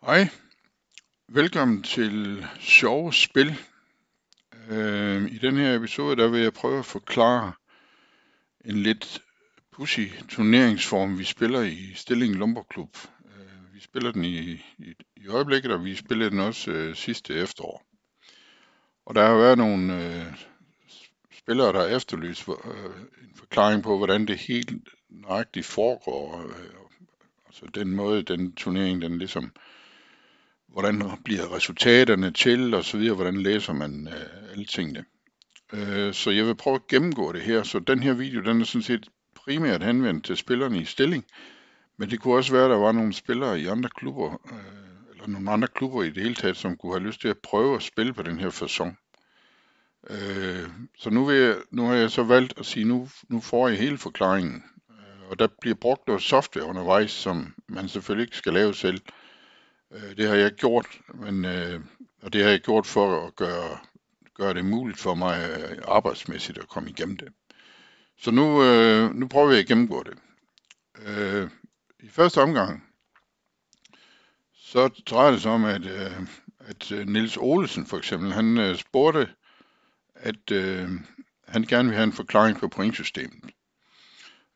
Hej, velkommen til Sjove Spil. I den her episode der vil jeg prøve at forklare en lidt pudsig turneringsform, vi spiller i Stilling Lumberklub. Vi spiller den i øjeblikket, og vi spillede den også sidste efterår. Og der har været nogle spillere, der har efterlyst en forklaring på, hvordan det helt nøjagtigt foregår. Altså den måde, den turnering, den ligesom hvordan bliver resultaterne til, og så videre, hvordan læser man alle tingene. Så jeg vil prøve at gennemgå det her, så den her video, den er sådan set primært henvendt til spillerne i Stilling, men det kunne også være, at der var nogle spillere i andre klubber, eller nogle andre klubber i det hele taget, som kunne have lyst til at prøve at spille på den her facon. Så nu har jeg så valgt at sige, nu får jeg hele forklaringen, og der bliver brugt noget software undervejs, som man selvfølgelig ikke skal lave selv. Det har jeg gjort, og det har jeg gjort for at gøre det muligt for mig arbejdsmæssigt at komme igennem det. Så nu prøver jeg at gennemgå det. I første omgang, så drejer det sig om, at Niels Olesen for eksempel, han spurgte, at han gerne vil have en forklaring på pointsystemet.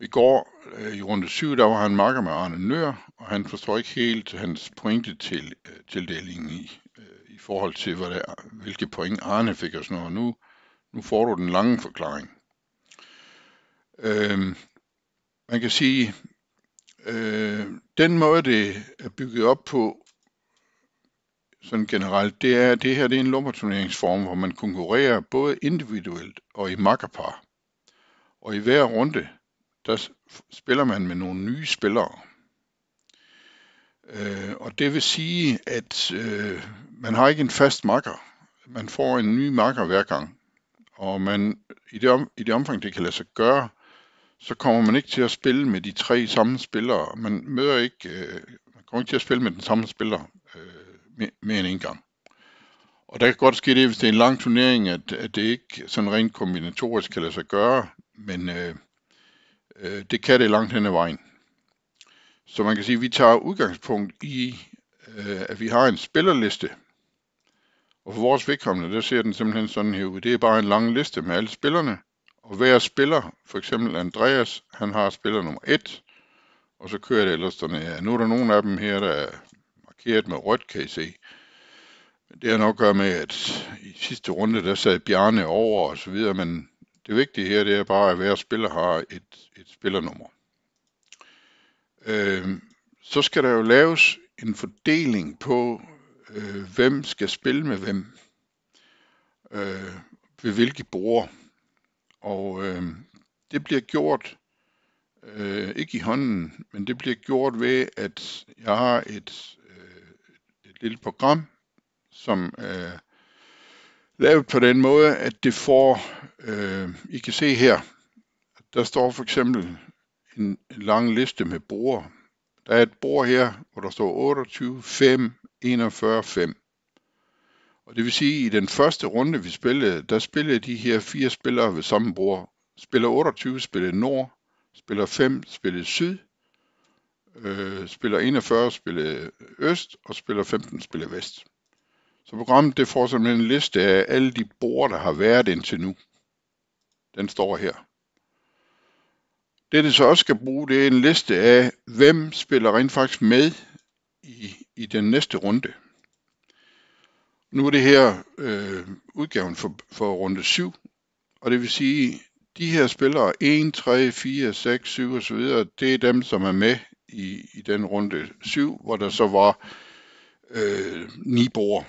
I går i runde 7, der var han makker med Arne Nør, og han forstår ikke helt hans pointe til tildelingen i forhold til, hvilke point Arne fik og sådan noget. Nu får du den lange forklaring. Man kan sige, den måde det er bygget op på, sådan generelt, det her det er en lumberturneringsform, hvor man konkurrerer både individuelt og i makkerpar. Og i hver runde, der spiller man med nogle nye spillere. Og det vil sige, at man har ikke en fast makker. Man får en ny makker hver gang. Og i det omfang, det kan lade sig gøre, så kommer man ikke til at spille med de 3 samme spillere. Man kommer ikke til at spille med den samme spiller mere end en gang. Og der kan godt ske det, hvis det er en lang turnering, at det ikke sådan rent kombinatorisk kan lade sig gøre, men det kan det langt hen ad vejen. Så man kan sige, at vi tager udgangspunkt i, at vi har en spillerliste. Og for vores vedkommende, der ser den simpelthen sådan her ud. Det er bare en lang liste med alle spillerne. Og hver spiller, for eksempel Andreas, han har spiller nummer 1. Og så kører det ellers dernede. Nu er der nogle af dem her, der er markeret med rødt, kan I se. Det har nok at gøre med, at i sidste runde, der sad Bjarne over og så videre. Men det vigtige her, det er bare, at hver spiller har et spillernummer. Så skal der jo laves en fordeling på, hvem skal spille med hvem, ved hvilke borde. Og det bliver gjort, ikke i hånden, men det bliver gjort ved, at jeg har et lille program, som er lavet på den måde, at det får, I kan se her, der står for eksempel en lang liste med borde. Der er et bord her, hvor der står 28, 5, 41, 5. Og det vil sige, at i den første runde, vi spillede, der spillede de her 4 spillere ved samme bord. Spiller 28 spillede nord, spiller 5 spillede syd, spiller 41 spillede øst, og spiller 15 spillede vest. Så programmet det får simpelthen en liste af alle de borde, der har været indtil nu. Den står her. Det så også skal bruge, det er en liste af, hvem spiller rent faktisk med i den næste runde. Nu er det her udgaven for runde 7, og det vil sige, de her spillere 1, 3, 4, 6, 7 osv., det er dem, som er med i den runde 7, hvor der så var 9 borde.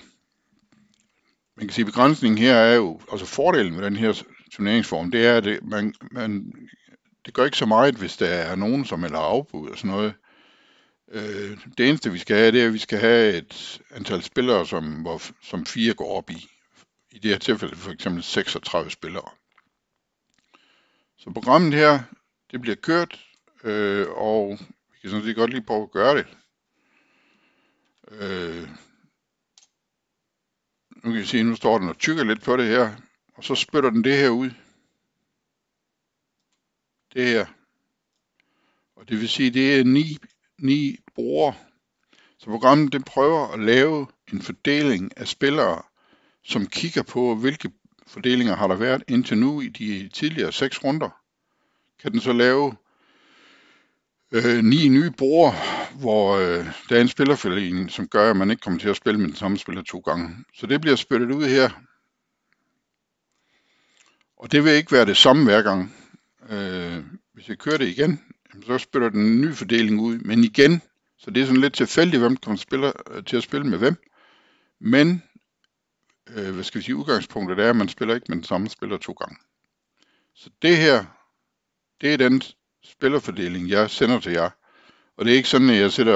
Man kan sige, at begrænsningen her er jo, altså fordelen med den her turneringsform, det er, at det gør ikke så meget, hvis der er nogen, som melder afbud og sådan noget. Det eneste vi skal have, det er, at vi skal have et antal spillere, som 4 går op i. I det her tilfælde for eksempel 36 spillere. Så programmet her, det bliver kørt, og vi kan sådan set godt lige prøve at gøre det. Nu kan I se, nu står den og tykker lidt på det her, og så spytter den det her ud. Det her. Og det vil sige, det er 9 borde. Så programmet det prøver at lave en fordeling af spillere, som kigger på, hvilke fordelinger har der været indtil nu i de tidligere 6 runder. Kan den så lave 9 nye borde, hvor der er en spillerfordeling, som gør, at man ikke kommer til at spille med den samme spiller 2 gange. Så det bliver spyttet ud her. Og det vil ikke være det samme hver gang. Hvis jeg kører det igen, så spytter den en ny fordeling ud. Men igen, så det er sådan lidt tilfældigt, hvem kommer til at spille med hvem. Men udgangspunktet er, at man spiller ikke med den samme spiller 2 gange. Så det her, det er den spillerfordeling, jeg sender til jer. Og det er ikke sådan, at jeg sidder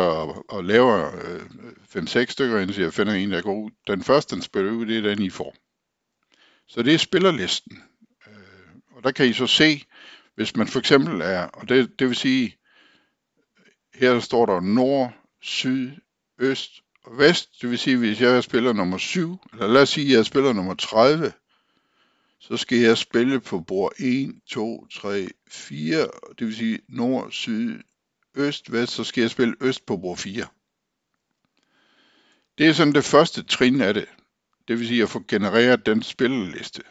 og laver 5-6 stykker, indtil jeg finder en, der går ud. Den første, den spiller ud, det er den, I får. Så det er spillerlisten. Og der kan I så se, hvis man for eksempel er, og det vil sige, her står der nord, syd, øst og vest. Det vil sige, hvis jeg er spiller nummer 7, eller lad os sige, at jeg er spiller nummer 30, så skal jeg spille på bord 1, 2, 3, 4, det vil sige nord, syd, øst, vest, så skal jeg spille øst på bord 4. Det er sådan det første trin af det. Det vil sige at få genereret den spillerliste.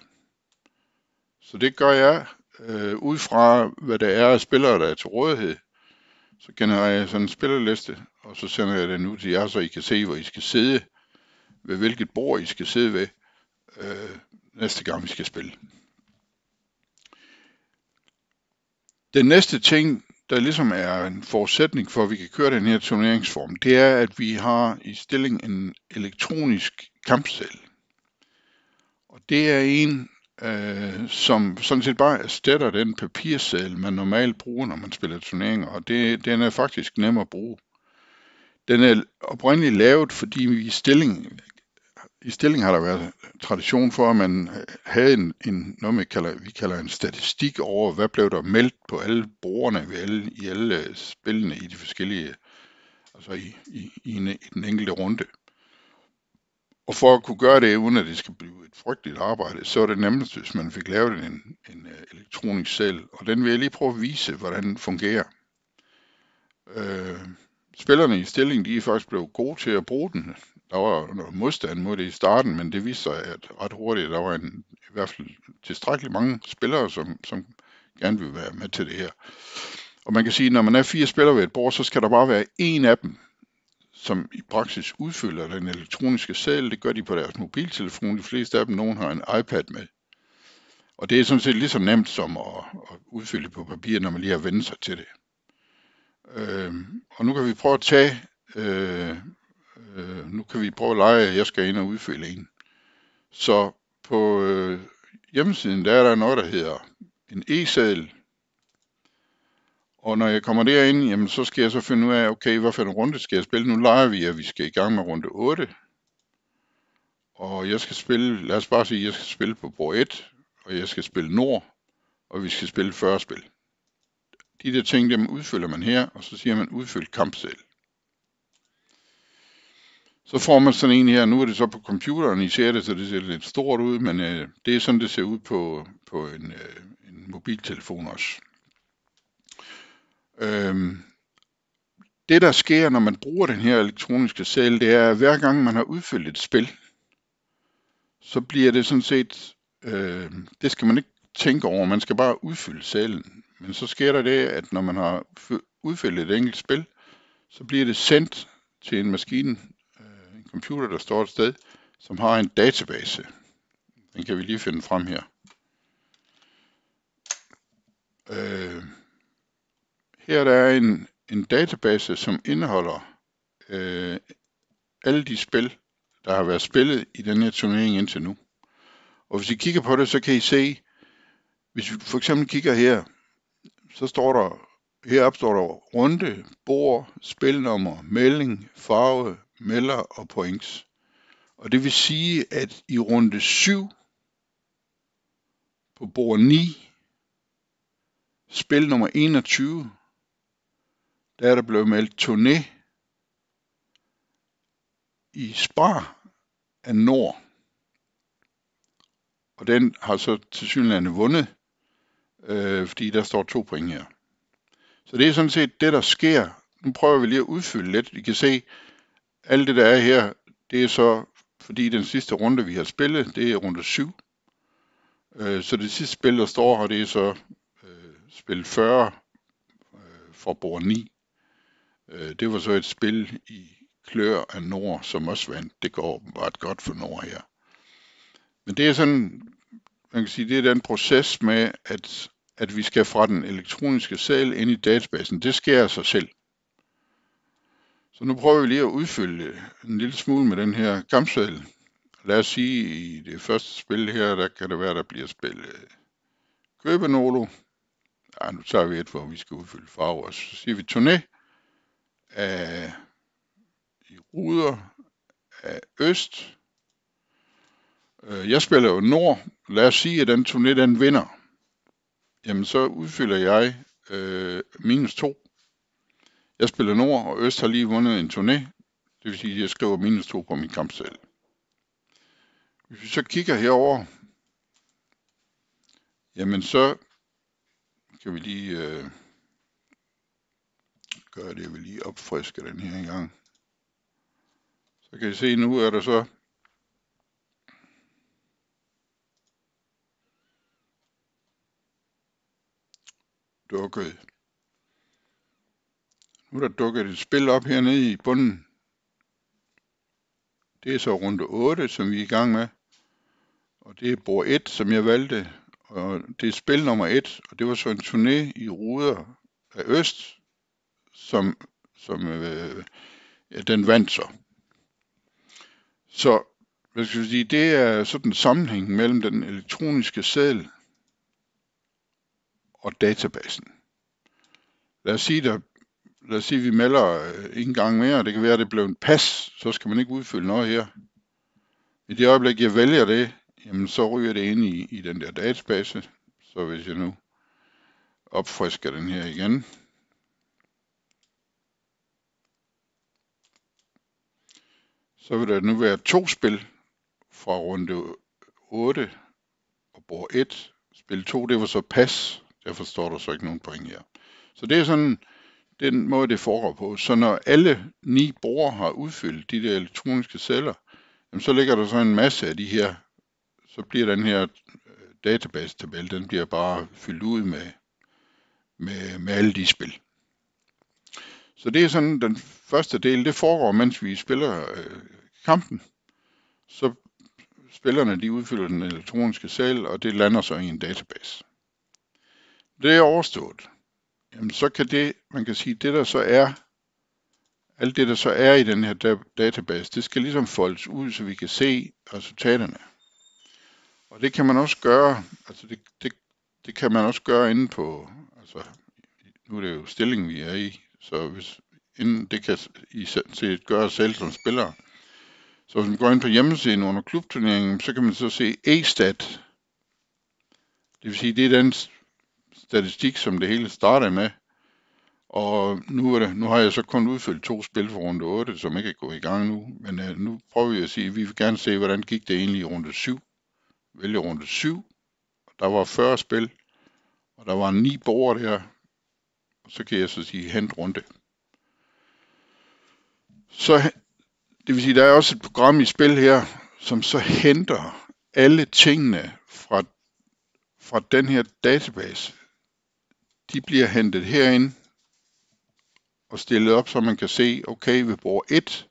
Så det gør jeg ud fra, hvad der er af spillere, der er til rådighed. Så genererer jeg sådan en spillerliste, og så sender jeg den ud til jer, så I kan se, hvor I skal sidde, ved hvilket bord I skal sidde ved, næste gang vi skal spille. Den næste ting, der ligesom er en forudsætning for, at vi kan køre den her turneringsform, det er, at vi har i stilling en elektronisk kampseddel. Og det er en, som sådan set bare erstatter den papirseddel, man normalt bruger, når man spiller turneringer. Og den er faktisk nem at bruge. Den er oprindeligt lavet, fordi vi i stilling har der været tradition for, at man havde noget, vi kalder en statistik over, hvad blev der meldt på alle bordene i alle spillene i de forskellige, altså i den enkelte runde. Og for at kunne gøre det, uden at det skal blive et frygteligt arbejde, så er det nemmest, hvis man fik lavet en elektronisk seddel. Og den vil jeg lige prøve at vise, hvordan den fungerer. Spillerne i stillingen, de er faktisk blevet gode til at bruge den. Der var noget modstand mod det i starten, men det viste sig, at ret hurtigt, der var i hvert fald tilstrækkeligt mange spillere, som gerne vil være med til det her. Og man kan sige, at når man er 4 spillere ved et bord, så skal der bare være en af dem, som i praksis udfylder den elektroniske seddel. Det gør de på deres mobiltelefon. De fleste af dem, nogen har en iPad med. Og det er sådan set lige så nemt som at udfylde på papir, når man lige har vendt sig til det. Og nu kan vi prøve at tage, nu kan vi prøve at lege, at jeg skal ind og udfylde en. Så på hjemmesiden, der er der noget, der hedder en e-seddel. Og når jeg kommer derind, jamen, så skal jeg så finde ud af, okay, hvad for en runde skal jeg spille? Nu leger vi, at vi skal i gang med runde 8. Og jeg skal spille, lad os bare sige, at jeg skal spille på bord 1, og jeg skal spille nord, og vi skal spille 40 spil. De der ting, dem udfylder man her, og så siger man udfyldt kampseddel. Så får man sådan en her, nu er det så på computeren, I ser det, så det ser lidt stort ud, men det er sådan, det ser ud på en mobiltelefon også. Det der sker, når man bruger den her elektroniske seddel, det er, at hver gang man har udfyldt et spil, så bliver det sådan set, det skal man ikke tænke over, man skal bare udfylde sedlen. Men så sker der det, at når man har udfyldt et enkelt spil, så bliver det sendt til en maskine, en computer, der står et sted, som har en database. Den kan vi lige finde frem her. Her der er en database, som indeholder alle de spil, der har været spillet i den her turnering indtil nu. Og hvis I kigger på det, så kan I se, hvis vi for eksempel kigger her, så står der, heroppe står der runde, bord, spilnummer, melding, farve, melder og points. Og det vil sige, at i runde 7 på bord 9, spil nummer 21, der er der blevet meldt turné i Spar af Nord. Og den har så tilsyneladende vundet, fordi der står 2 point her. Så det er sådan set det, der sker. Nu prøver vi lige at udfylde lidt. I kan se, alt det der er her, det er så, fordi den sidste runde vi har spillet, det er runde 7. Så det sidste spil der står her, det er så spil 40 fra bord 9. Det var så et spil i klør af Nord, som også vandt. Det går åbenbart godt for Nord her. Men det er sådan, man kan sige, det er den proces med, at vi skal fra den elektroniske seddel ind i databasen. Det sker af sig selv. Så nu prøver vi lige at udfylde en lille smule med den her gamseddel. Lad os sige, i det første spil her, der kan det være, der bliver spillet Købenolo. Ja, nu tager vi et, hvor vi skal udfylde farver. Så siger vi turné af i ruder af øst. Jeg spiller jo nord. Lad os sige, at den turné, den vinder. Jamen, så udfylder jeg -2. Jeg spiller nord, og øst har lige vundet en turné. Det vil sige, at jeg skriver -2 på min kampseddel. Hvis vi så kigger herover, jamen så kan vi lige gøre det, at vi lige opfrisker den her en gang. Så kan I se, nu er der så dukket. Nu er der dukket et spil op hernede i bunden. Det er så runde 8, som vi er i gang med. Og det er bord 1, som jeg valgte. Og det er spil nummer 1, og det var så en turné i ruder af øst, som den vandt så. Så hvad skal vi sige, det er sådan en sammenhæng mellem den elektroniske seddel og databasen. Lad os sige, at vi melder en gang mere, det kan være, at det blev en pas, så skal man ikke udfylde noget her. I det øjeblik, jeg vælger det, jamen så ryger det ind i den der database. Så hvis jeg nu opfrisker den her igen, så vil der nu være 2 spil fra runde 8 og bord 1. Spil 2, det var så pas, derfor står der så ikke nogen point her. Så det er sådan den måde, det foregår på. Så når alle 9 brugere har udfyldt de der elektroniske celler, jamen så ligger der så en masse af de her, så bliver den her database-tabel, den bliver bare fyldt ud med alle de spil. Så det er sådan, den første del, det foregår, mens vi spiller kampen. Så spillerne, de udfylder den elektroniske seddel, og det lander så i en database. Det er overstået. Jamen så kan det, man kan sige, det der så er, alt det der så er i den her database, det skal ligesom foldes ud, så vi kan se resultaterne. Og det kan man også gøre, altså det kan man også gøre inde på, altså nu er det jo stillingen vi er i, så hvis inden det kan I gøre selv som spillere. Så hvis man går ind på hjemmesiden under klubturneringen, så kan man så se e-stat. Det vil sige, det er den statistik, som det hele starter med. Og nu har jeg så kun udfyldt 2 spil for runde 8, som ikke er gået i gang nu. Men nu prøver vi at sige, at vi vil gerne se, hvordan gik det egentlig i runde 7. Vælge runde 7. Der var 40 spil, og der var 9 borgere der. Og så kan jeg så sige hent runde. Så det vil sige, der er også et program i spil her, som så henter alle tingene fra den her database. De bliver hentet herind og stillet op, så man kan se, okay, ved bord 1,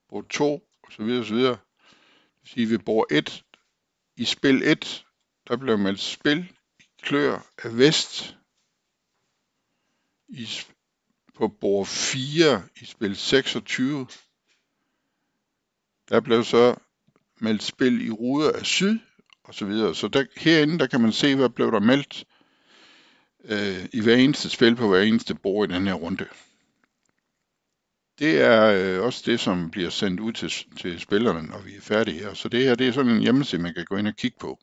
bord 2 osv. osv. Det vil sige, ved bord 1 i spil 1, der bliver meldt spil i klør af vest. På bord 4 i spil 26, der blev så meldt spil i ruder af syd og så videre. Så herinde, der kan man se, hvad blev der meldt i hver eneste spil på hver eneste bord i den her runde. Det er også det, som bliver sendt ud til spillerne, når vi er færdige her. Så det her, det er sådan en hjemmeside, man kan gå ind og kigge på.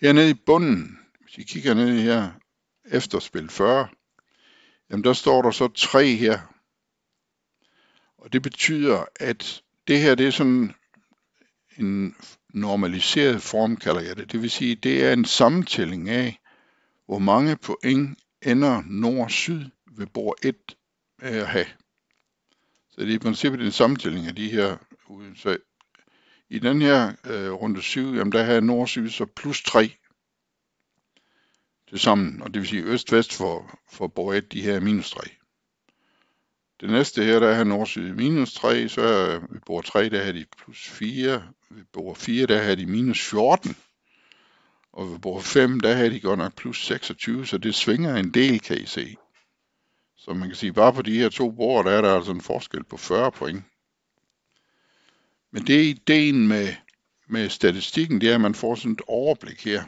Hernede i bunden, hvis I kigger ned her, efter spil 40, jamen der står der så 3 her. Og det betyder, at det her, det er sådan en normaliseret form, kalder jeg det. Det vil sige, det er en sammentælling af, hvor mange point ender nord-syd ved bord 1 med at have. Så det er i princippet en sammentælling af de her. Så i den her runde 7, jamen der har nord-syd så plus 3 til sammen, og det vil sige øst-vest for bord 1, de her minus 3. Det næste her, der er nord-syd minus 3, så ved bord 3, der har de plus 4, ved bord 4, der har de minus 14, og ved bord 5, der har de godt nok plus 26, så det svinger en del, kan I se. Så man kan sige, bare på de her to bord, der er der altså en forskel på 40 point. Men det er ideen med statistikken, det er, at man får sådan et overblik her.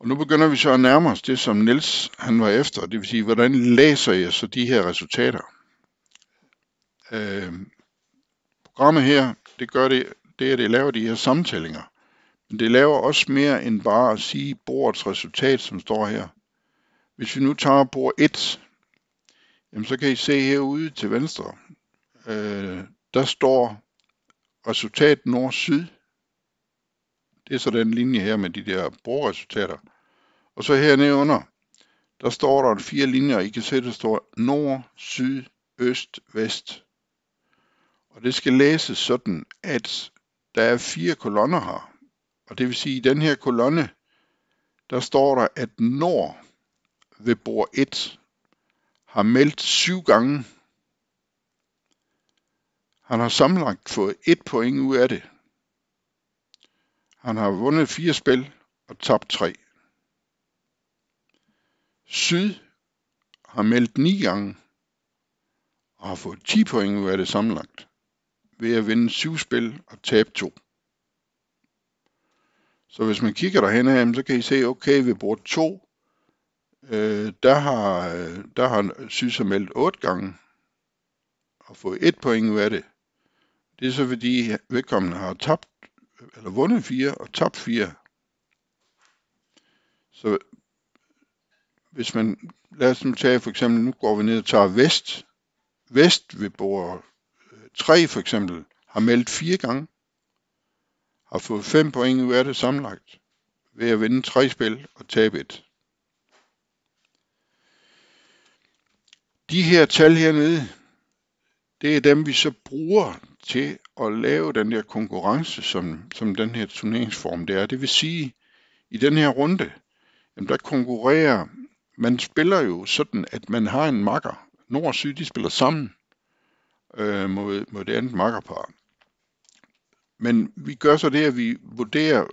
Og nu begynder vi så at nærme os det, som Niels han var efter, det vil sige, hvordan læser jeg så de her resultater? Programmet her, det laver de her sammentællinger. Men det laver også mere end bare at sige bordets resultat, som står her. Hvis vi nu tager bord 1, jamen så kan I se herude til venstre, der står resultat nord-syd. Det er så den linje her med de der bordresultater. Og så hernede under, der står der 4 linjer, I kan se, der står nord, syd, øst, vest. Og det skal læses sådan, at der er 4 kolonner her. Og det vil sige, at i den her kolonne, der står der, at nord ved bord 1 har meldt 7 gange. Han har sammenlagt fået 1 point ud af det. Han har vundet 4 spil og tabt 3. Syd har meldt 9 gange og har fået 10 point ud af det sammenlagt ved at vinde 7 spil og tabe 2. Så hvis man kigger derhen, så kan I se, okay, ved bord 2, der har Syd så meldt 8 gange og fået 1 point ud af det. Det er så fordi vedkommende har tabt eller vundet 4 og tabt 4. Så hvis man, lad os nu tage for eksempel, nu går vi ned og tager vest. Vest ved bord 3 for eksempel har meldt 4 gange, har fået 5 point ud af det sammenlagt ved at vinde 3 spil og tabe 1. De her tal hernede, det er dem vi så bruger til at lave den der konkurrence, som den her turneringsform det er. Det vil sige, i den her runde, jamen der konkurrerer, man spiller jo sådan, at man har en makker. Nord og syd, de spiller sammen mod det andet makkerpar. Men vi gør så det, at vi vurderer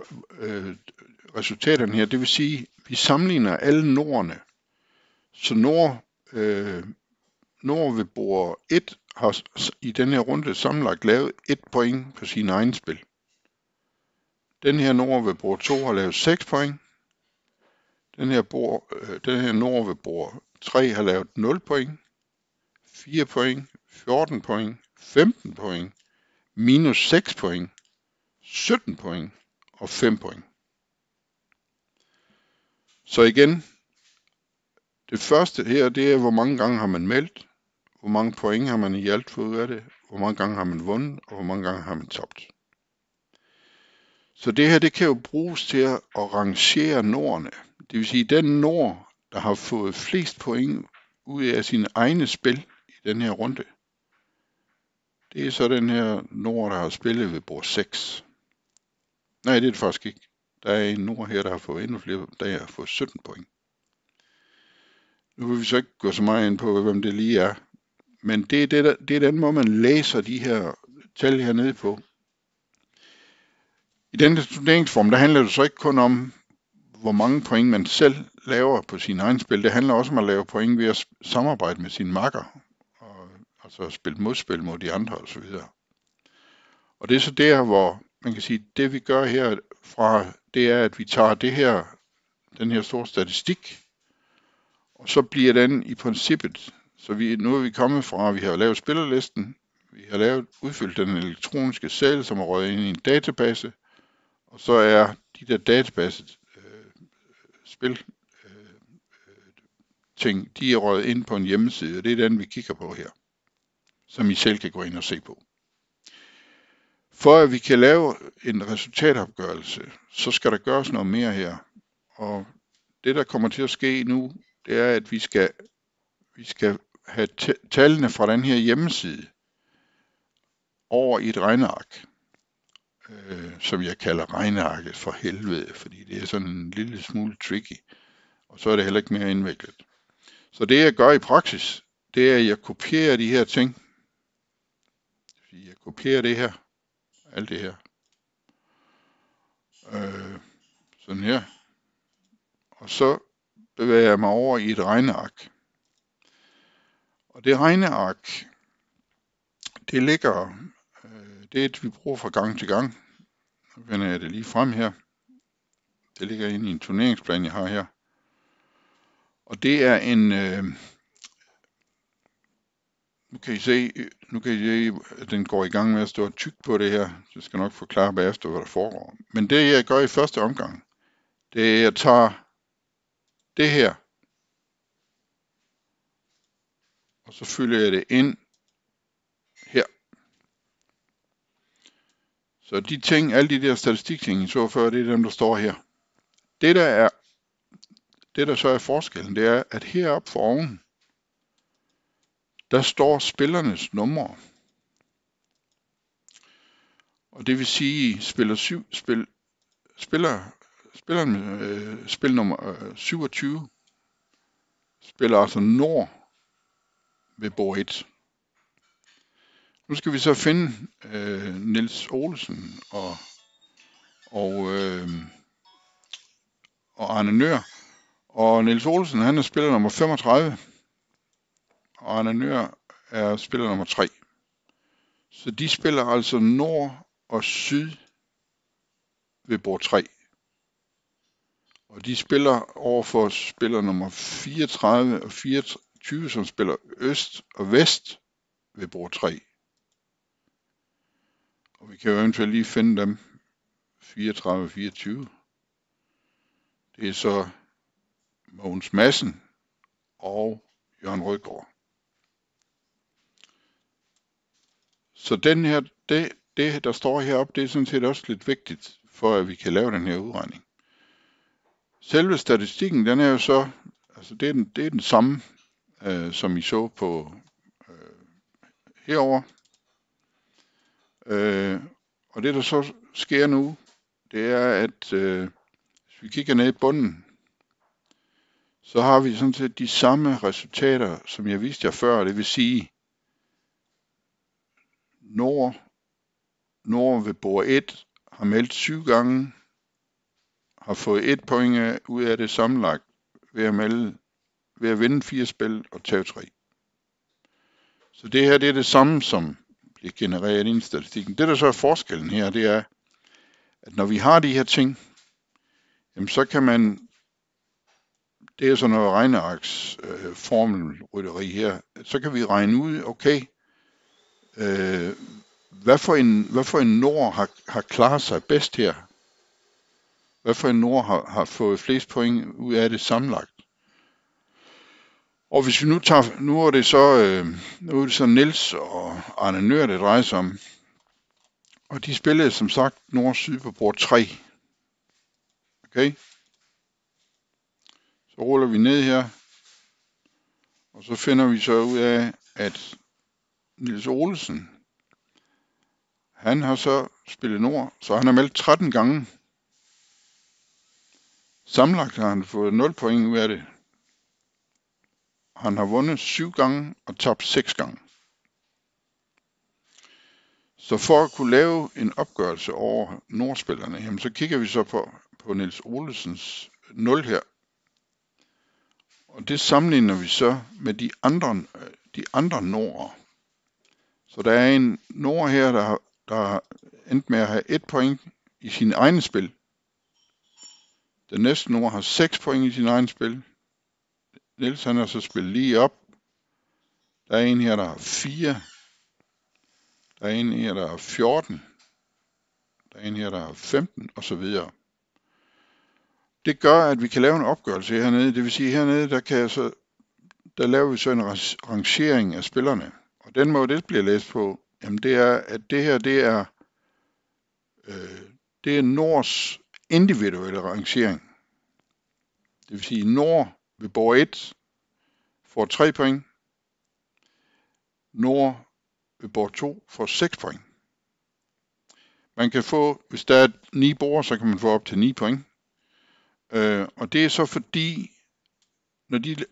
resultaterne her. Det vil sige, vi sammenligner alle nordene. Så nord ved bord 1 har i den her runde sammenlagt lavet 1 point på sin egen spil. Den her nord ved bord 2 har lavet 6 point. Den her nord ved bord 3 har lavet 0 point, 4 point, 14 point, 15 point, minus 6 point, 17 point og 5 point. Så igen, det første her, det er, hvor mange gange har man meldt, hvor mange point har man i alt fået ud af det, hvor mange gange har man vundet, og hvor mange gange har man tabt. Så det her, det kan jo bruges til at rangere nordene. Det vil sige, den nord, der har fået flest point ud af sine egne spil i den her runde, det er så den her nord, der har spillet ved bord 6. Nej, det er det faktisk ikke. Der er en nord her, der har fået endnu flere, der har fået 17 point. Nu vil vi så ikke gå så meget ind på, hvem det lige er. Men det er den måde, man læser de her tal hernede på. I denne turneringsform, der handler det så ikke kun om, hvor mange point man selv laver på sin egen spil. Det handler også om at lave point ved at samarbejde med sin makker. Og altså spille modspil mod de andre osv. Og det er så der, hvor man kan sige, det vi gør herfra, det er, at vi tager den her store statistik, og så bliver den i princippet, så nu er vi kommet fra, vi har lavet spillerlisten, vi har udfyldt den elektroniske seddel, som er røget ind i en database, og så er de der database spil ting, de er røget ind på en hjemmeside, og det er den, vi kigger på her, som I selv kan gå ind og se på. For at vi kan lave en resultatopgørelse, så skal der gøres noget mere her. Og det, der kommer til at ske nu, det er, at vi skal have tallene fra den her hjemmeside over i et regneark, som jeg kalder regnearket for helvede, fordi det er sådan en lille smule tricky, og så er det heller ikke mere indviklet. Så det jeg gør i praksis, det er, at jeg kopierer de her ting. Jeg kopierer det her, alt det her, sådan her, og så bevæger jeg mig over i et regneark. Og det regneark, det ligger, det er et, vi bruger fra gang til gang. Nu finder jeg det lige frem her. Det ligger inde i en turneringsplan, jeg har her. Og det er en, nu kan I se, at den går i gang med at stå tyk på det her. Jeg skal nok forklare bagefter, hvad der foregår. Men det jeg gør i første omgang, det er, at jeg tager det her, og så fylder jeg det ind her. Så de ting, alle de der statistikting, I så før, det er dem, der står her. Det der så er forskellen, det er, at heroppe for oven, der står spillernes numre. Og det vil sige, spil nummer 27, spiller altså nord ved bord 1. Nu skal vi så finde Niels Olsen og Arne Nøhr. Og Niels Olsen, han er spiller nummer 35, og Arne Nøhr er spiller nummer 3. Så de spiller altså nord og syd ved bord 3. Og de spiller overfor spiller nummer 34 og 24, som spiller øst og vest ved bord 3. Og vi kan jo eventuelt lige finde dem, 34 og 24. Det er så Mogens Madsen og Jørgen Rødgaard. Så den her, det der står heroppe, det er sådan set også lidt vigtigt, for at vi kan lave den her udregning. Selve statistikken, den er jo så, altså det er den samme, som I så på herover. Og det der så sker nu, det er, at hvis vi kigger ned i bunden, så har vi sådan set de samme resultater, som jeg viste jer før. Det vil sige, Nord ved bord 1 har meldt 7 gange, har fået 1 point ud af det sammenlagt ved at vinde 4 spil og tage 3. Så det her, det er det samme, som bliver genereret i statistikken. Det der så er forskellen her, det er, at når vi har de her ting, jamen så kan man, det er sådan noget regnearks formelrytteri her, så kan vi regne ud, okay, hvad for en nord har klaret sig bedst her? Hvad for en nord har fået flest point ud af det sammenlagt? Og hvis vi nu tager, nu er det så Niels og Arne Nøhr, det drejer sig om. Og de spillede som sagt nord-syd på bord 3. Okay? Så ruller vi ned her. Og så finder vi så ud af, at Niels Olsen, han har så spillet nord, så han har meldt 13 gange. Sammenlagt har han fået 0 point ud af det. Han har vundet 7 gange og tabt 6 gange. Så for at kunne lave en opgørelse over nordspillerne, jamen så kigger vi så på Niels Olsens 0 her. Og det sammenligner vi så med de andre norder. Så der er en nord her, der endte med at have 1 point i sine egne spil. Den næste nord har 6 point i sin egen spil. Niels han har så spillet lige op. Der er en her, der har 4. Der er en her, der har 14. Der er en her, der har 15 og så videre. Det gør, at vi kan lave en opgørelse hernede. Det vil sige, hernede, der laver vi så en rangering af spillerne. Og den måde, det bliver læst på, jamen det er, at det her, det er Nords individuelle rangering. Det vil sige, Nord ved bord 1 får 3 point. Nord ved bord 2 får 6 point. Man kan få, hvis der er 9 borde, så kan man få op til 9 point. Og det er så fordi,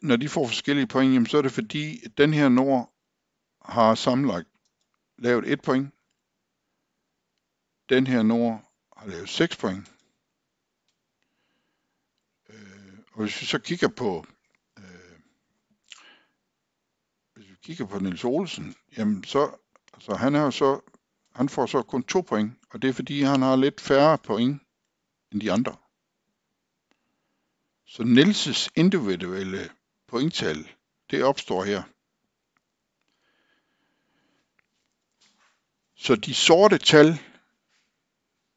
når de får forskellige point, jamen, så er det fordi, at den her Nord har sammenlagt lavet 1 point. Den her Nord har lavet 6 point. Og hvis vi så kigger på, Niels Olsen, jamen så, altså han får så kun 2 point, og det er fordi, han har lidt færre point end de andre. Så Niels' individuelle pointtal, det opstår her. Så de sorte tal,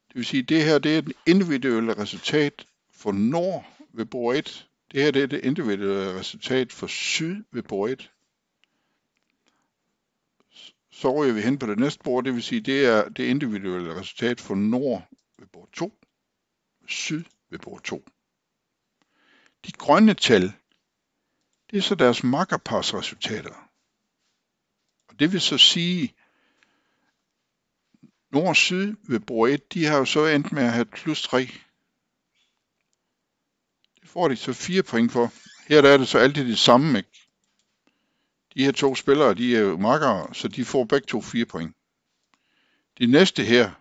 det vil sige, det her det er det individuelle resultat for Nord ved bord 1. Det her det er det individuelle resultat for Syd ved bord 1. Så ryger vi hen på det næste bord, det vil sige, det er det individuelle resultat for Nord ved bord 2, Syd ved bord 2. De grønne tal, det er så deres makkerparsresultater. Og det vil så sige, Nord og Syd ved bord 1, de har jo så endt med at have plus 3. Det får de så 4 point for. Her der er det så altid det samme, ikke? De her to spillere, de er jo makkere, så de får begge to 4 point. De næste her,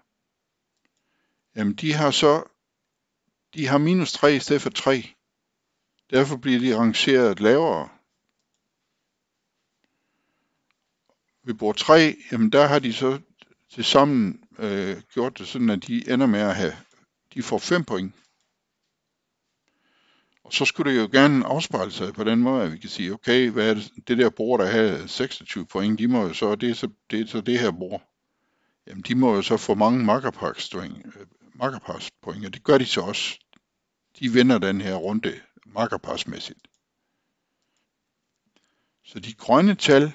jamen de har minus 3 i stedet for 3. Derfor bliver de rangeret lavere. Ved bord 3, jamen der har de så til sammen gjort det sådan, at de ender med at de får 5 point. Og så skulle det jo gerne afspejle sig på den måde, at vi kan sige, okay, hvad er det der bord, der har 26 point, de må jo så, det er så det her bord. Jamen de må jo så få mange makkerparspoint, og det gør de så også. De vinder den her runde makkerparsmæssigt. Så de grønne tal,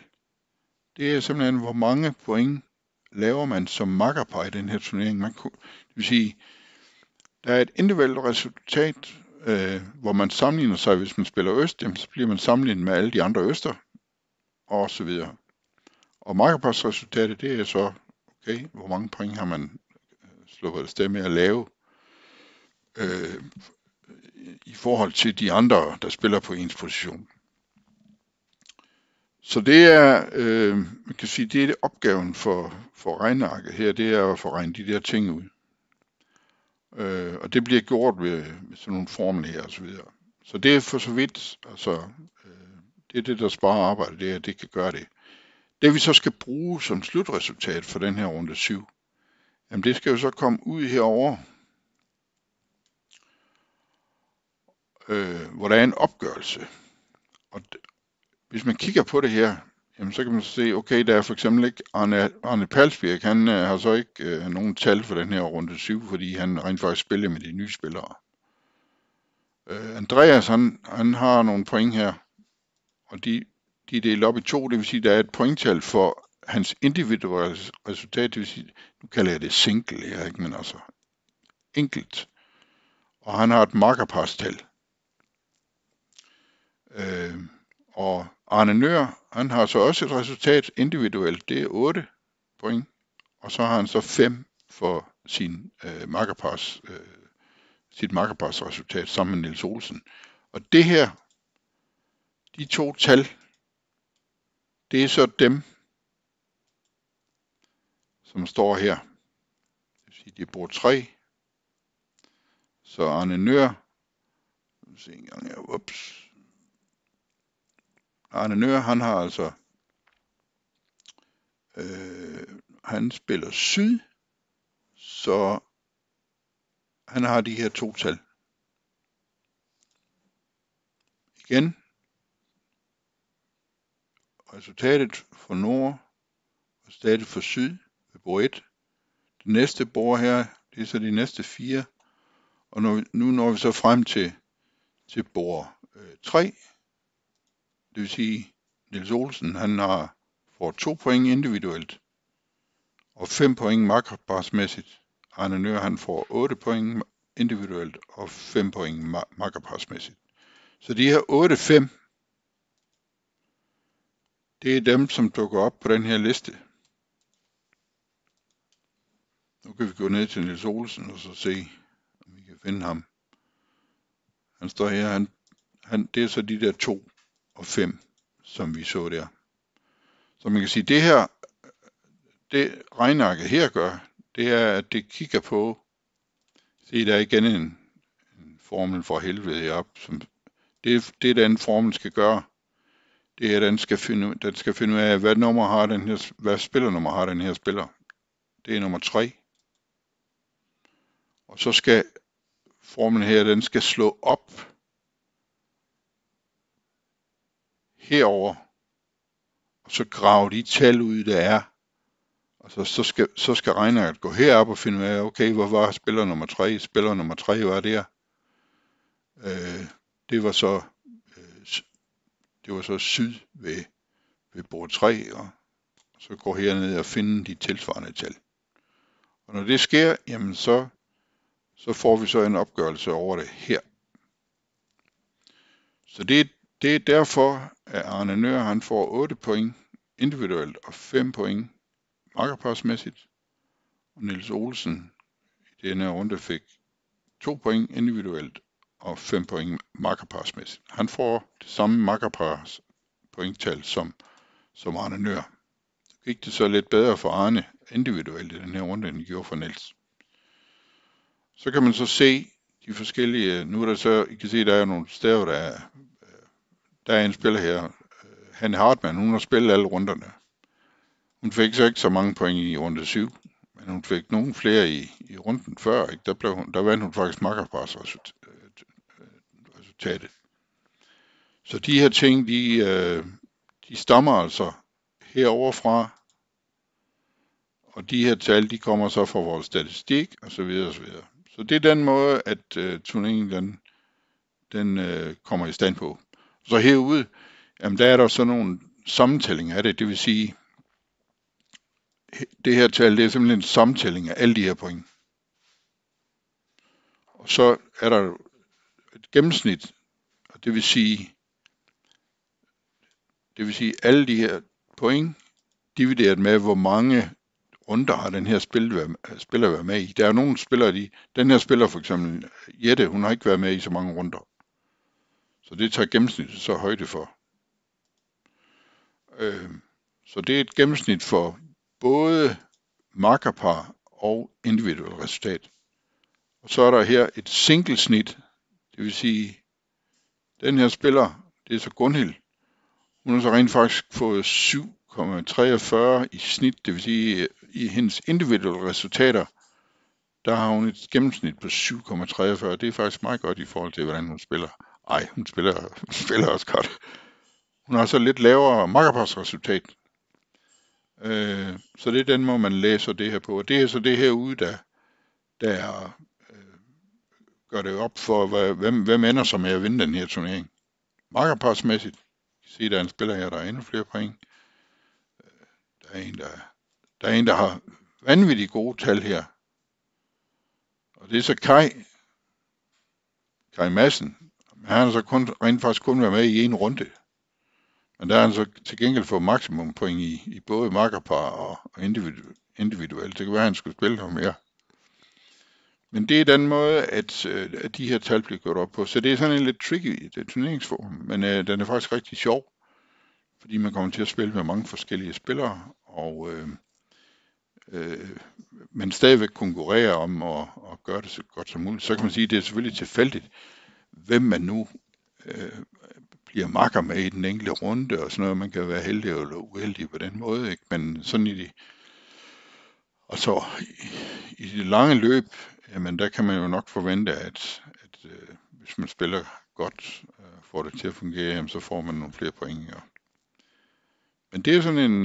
det er simpelthen, hvor mange point laver man som makkerpar i den her turnering. Det vil sige, der er et individuelt resultat, hvor man sammenligner sig, hvis man spiller øst, så bliver man sammenlignet med alle de andre øster, og så videre. Og makkerparsresultatet, det er så, okay, hvor mange point har man sluppet afsted med at lave, i forhold til de andre, der spiller på ens position. Så det er, man kan sige, det er opgaven for regnearket her, det er at få regnet de der ting ud. Og det bliver gjort med sådan nogle formler her og så videre. Så det er for så vidt, altså, det er det, der sparer arbejde, det er, at det kan gøre det. Det vi så skal bruge som slutresultat for den her runde 7, jamen det skal jo så komme ud herover, hvor der er en opgørelse. Og hvis man kigger på det her, jamen så kan man se, okay, der er for eksempel ikke Arne Palsbjerg, han har så ikke nogen tal for den her runde 7, fordi han rent faktisk spiller med de nye spillere. Andreas, han har nogle point her, og de er delt op i 2, det vil sige, der er et pointtal for hans individuelle resultat, det vil sige, nu kalder jeg det single her, ikke, men altså enkelt. Og han har et makkerparstal. Og Arne Nør, han har så også et resultat individuelt, det er 8 point, og så har han så 5 for sin sit makkerparsresultat sammen med Niels Olsen. Og det her, de to tal, det er så dem, som står her. Det vil sige, det er bord 3. Så Arne Nør, Arne Nør, han har altså, han spiller syd, så han har de her to tal. Igen, resultatet for nord, og resultatet for syd ved bord 1. Det næste bord her, det er så de næste 4. Og nu når vi så frem til bord 3. Det vil sige, Niels Olsen, han får 2 point individuelt, og 5 point makkerparsmæssigt. Arne Nør, han får 8 point individuelt, og 5 point makkerparsmæssigt. Så de her 8-5, det er dem, som dukker op på den her liste. Nu kan vi gå ned til Niels Olsen og så se, om vi kan finde ham. Han står her, det er så de der 2 og 5, som vi så der. Så man kan sige, det her, det regnearket her gør, det er, at det kigger på, se der er igen en formel for helvede heroppe, som det den formel skal gøre, det er, at den skal finde ud af, hvad spillernummer har den her spiller. Det er nummer 3. Og så skal formlen her, den skal slå op herover, og så grave de tal ud, der er. Og så skal regnarket gå herop og finde ud af, okay, hvor var spiller nummer 3? Spiller nummer 3 var der. Det var så syd ved bord 3, og så går herned og finder de tilsvarende tal. Og når det sker, jamen så får vi så en opgørelse over det her. Så det er derfor, at Arne Nøhr han får 8 point individuelt og 5 point makkerparsmæssigt. Og Niels Olsen i denne runde fik 2 point individuelt og 5 point makkerparsmæssigt. Han får det samme makkerpars pointtal som Arne Nøhr. Så gik det så lidt bedre for Arne individuelt i den her runde, end det gjorde for Niels. Så kan man så se de forskellige, nu er der så, I kan se, der er nogle steder, der er en spiller her, Hanne Hartmann, hun har spillet alle runderne. Hun fik så ikke så mange point i runde 7, men hun fik nogle flere i runden før, ikke? Der vandt hun faktisk makkerparsresultatet. Så de her ting, de stammer altså heroverfra, og de her tal, de kommer så fra vores statistik, og så videre, og så videre. Så det er den måde, at turneringen, den kommer i stand på. Så herude, jamen der er der så nogle sammentællinger af det, det vil sige, det her tal, det er simpelthen en sammentælling af alle de her point. Og så er der et gennemsnit, og det vil sige alle de her point, divideret med, hvor mange runder har den her spiller været med i. Der er nogle spillere, den her spiller for eksempel, Jette, hun har ikke været med i så mange runder. Så det tager gennemsnittet så højde for. Så det er et gennemsnit for både makkerpar og individuelt resultat. Og så er der her et singlesnit, det vil sige, den her spiller, det er så Gunhild, hun har så rent faktisk fået 7,43 i snit, det vil sige, i hendes individuelle resultater, der har hun et gennemsnit på 7,43. Det er faktisk meget godt i forhold til, hvordan hun spiller. Hun spiller også godt. Hun har så lidt lavere makkerparsresultat. Så det er den måde, man læser det her på. Og det er så det herude, der gør det op for, hvem ender så med at vinde den her turnering. Makkerparsmæssigt. I kan se, der er en spiller her, der er endnu flere point. Der er en, der har vanvittigt gode tal her. Og det er så Kai Madsen. Han har så rent faktisk kun været med i en runde. Men der er han så til gengæld fået maksimum point i både makkerpar og individuelt. Det kan være, at han skulle spille noget mere. Men det er den måde, at de her tal bliver gjort op på. Så det er sådan en lidt tricky turneringsform, men den er faktisk rigtig sjov. Fordi man kommer til at spille med mange forskellige spillere, og man stadigvæk konkurrerer om at gøre det så godt som muligt. Så kan man sige, at det er selvfølgelig tilfældigt, hvem man nu bliver makker med i den enkelte runde, og sådan noget. Man kan være heldig eller uheldig på den måde, ikke? Men sådan og så i det lange løb, jamen der kan man jo nok forvente, at hvis man spiller godt, får det til at fungere, jamen så får man nogle flere point. Men det er sådan en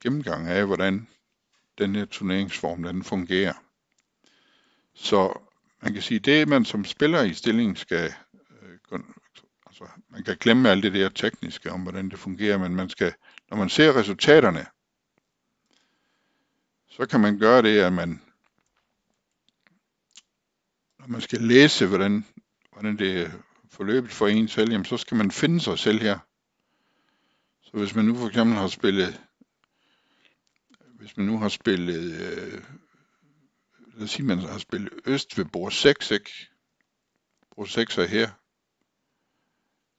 gennemgang af, hvordan den her turneringsform, den fungerer. Så man kan sige, det man som spiller i stillingen skal, altså man kan glemme alt det der tekniske om, hvordan det fungerer, men man skal, når man ser resultaterne, så kan man gøre det, at når man skal læse, hvordan det er forløbet for en selv, jamen, så skal man finde sig selv her. Så hvis man nu for eksempel har spillet, lad os sige, man har spillet øst ved bord 6, ikke? Bord 6 er her.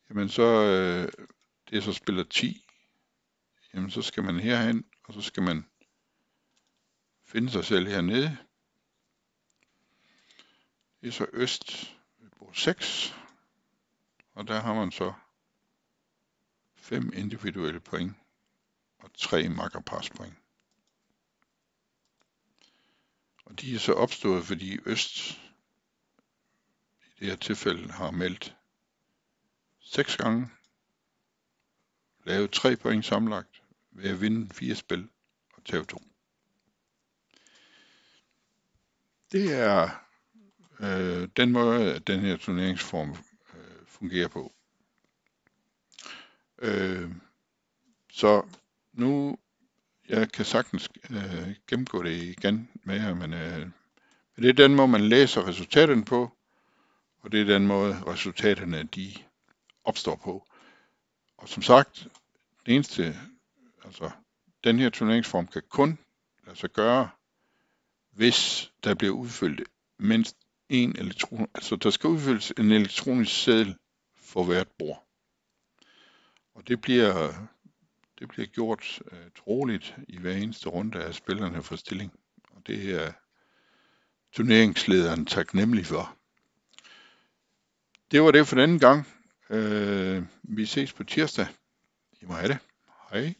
Jamen så, det er så spiller 10. Jamen så skal man herhen, og så skal man finde sig selv hernede. Det er så øst ved bord 6. Og der har man så 5 individuelle point og 3 makkerparspoint. Og de er så opstået, fordi øst i det her tilfælde har meldt 6 gange, lavet 3 point sammenlagt ved at vinde 4 spil og tabe 2. Det er den måde, at den her turneringsform fungerer på. Så nu, jeg kan sagtens gennemgå det igen med jer, men det er den måde, man læser resultaterne på, og det er den måde, resultaterne de opstår på. Og som sagt, det eneste, altså den her turneringsform kan kun lade sig gøre, hvis der bliver udfyldt mindst en elektron, altså der skal udfyldes en elektronisk seddel for hvert bord. Og det bliver gjort troligt i hver eneste runde af spillerne for stilling. Og det er turneringslederen taknemmelig for. Det var det for denne gang. Vi ses på tirsdag. I må have det. Hej.